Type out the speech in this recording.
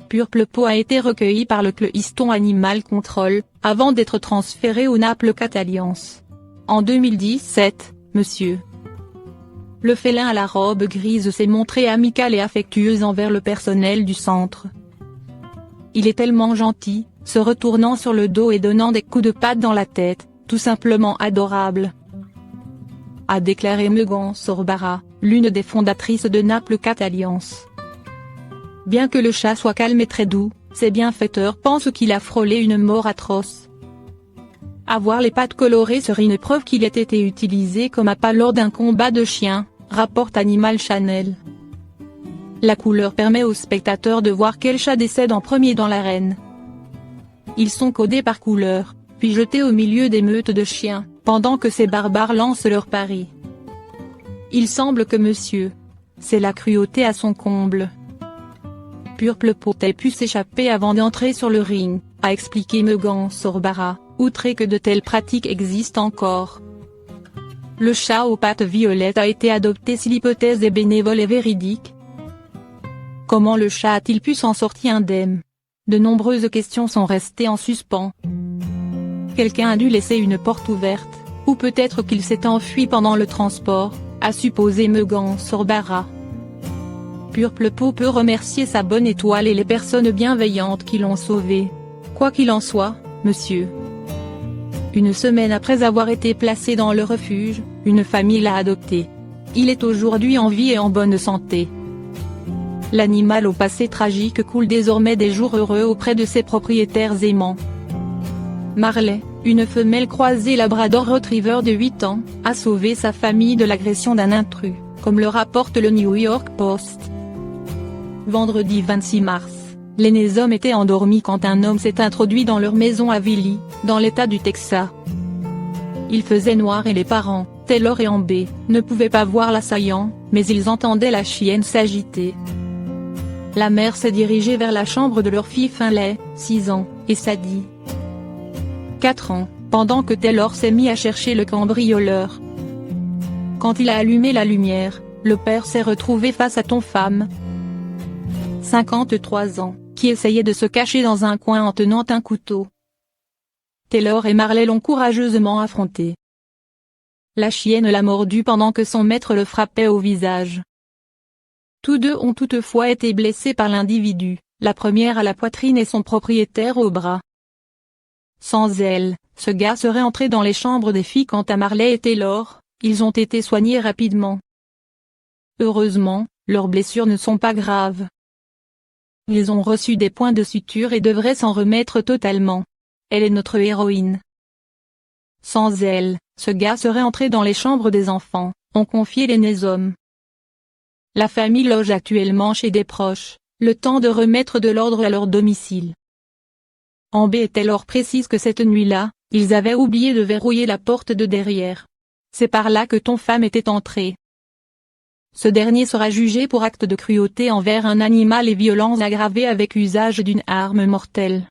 Purple Peau a été recueilli par le Cleiston Animal Control, avant d'être transféré au Naples Cat Alliance. En 2017, Monsieur le félin à la robe grise s'est montré amical et affectueux envers le personnel du centre. Il est tellement gentil, se retournant sur le dos et donnant des coups de patte dans la tête, tout simplement adorable, a déclaré Megan Sorbara, l'une des fondatrices de Naples Cat Alliance. Bien que le chat soit calme et très doux, ses bienfaiteurs pensent qu'il a frôlé une mort atroce. Avoir les pattes colorées serait une preuve qu'il ait été utilisé comme appât lors d'un combat de chiens, rapporte Animal Channel. La couleur permet aux spectateurs de voir quel chat décède en premier dans l'arène. Ils sont codés par couleur, puis jetés au milieu des meutes de chiens, pendant que ces barbares lancent leurs paris. Il semble que Monsieur, c'est la cruauté à son comble. Purple Peau ait pu s'échapper avant d'entrer sur le ring, a expliqué Megan Sorbara, outré que de telles pratiques existent encore. Le chat aux pattes violettes a été adopté si l'hypothèse est bénévole et véridique. Comment le chat a-t-il pu s'en sortir indemne? De nombreuses questions sont restées en suspens. Quelqu'un a dû laisser une porte ouverte, ou peut-être qu'il s'est enfui pendant le transport, a supposé Megan Sorbara. Purple Peau peut remercier sa bonne étoile et les personnes bienveillantes qui l'ont sauvé. Quoi qu'il en soit, Monsieur. Une semaine après avoir été placé dans le refuge, une famille l'a adopté. Il est aujourd'hui en vie et en bonne santé. L'animal au passé tragique coule désormais des jours heureux auprès de ses propriétaires aimants. Marley, une femelle croisée Labrador Retriever de 8 ans, a sauvé sa famille de l'agression d'un intrus, comme le rapporte le New York Post. Vendredi 26 mars, l'aîné hommes étaient endormis quand un homme s'est introduit dans leur maison à Villy, dans l'état du Texas. Il faisait noir et les parents, Taylor et Amber, ne pouvaient pas voir l'assaillant, mais ils entendaient la chienne s'agiter. La mère s'est dirigée vers la chambre de leur fille Finlay, 6 ans, et Sadie, 4 ans, pendant que Taylor s'est mis à chercher le cambrioleur. Quand il a allumé la lumière, le père s'est retrouvé face à ton femme, 53 ans, qui essayait de se cacher dans un coin en tenant un couteau. Taylor et Marley l'ont courageusement affronté. La chienne l'a mordu pendant que son maître le frappait au visage. Tous deux ont toutefois été blessés par l'individu, la première à la poitrine et son propriétaire au bras. Sans elle, ce gars serait entré dans les chambres des filles. Quant à Marley et Taylor, ils ont été soignés rapidement. Heureusement, leurs blessures ne sont pas graves. Ils ont reçu des points de suture et devraient s'en remettre totalement. Elle est notre héroïne. Sans elle, ce gars serait entré dans les chambres des enfants, ont confié l'aîné hommes. La famille loge actuellement chez des proches, le temps de remettre de l'ordre à leur domicile. Amber et Taylor précisent que cette nuit-là, ils avaient oublié de verrouiller la porte de derrière. C'est par là que ton femme était entrée. Ce dernier sera jugé pour acte de cruauté envers un animal et violence aggravée avec usage d'une arme mortelle.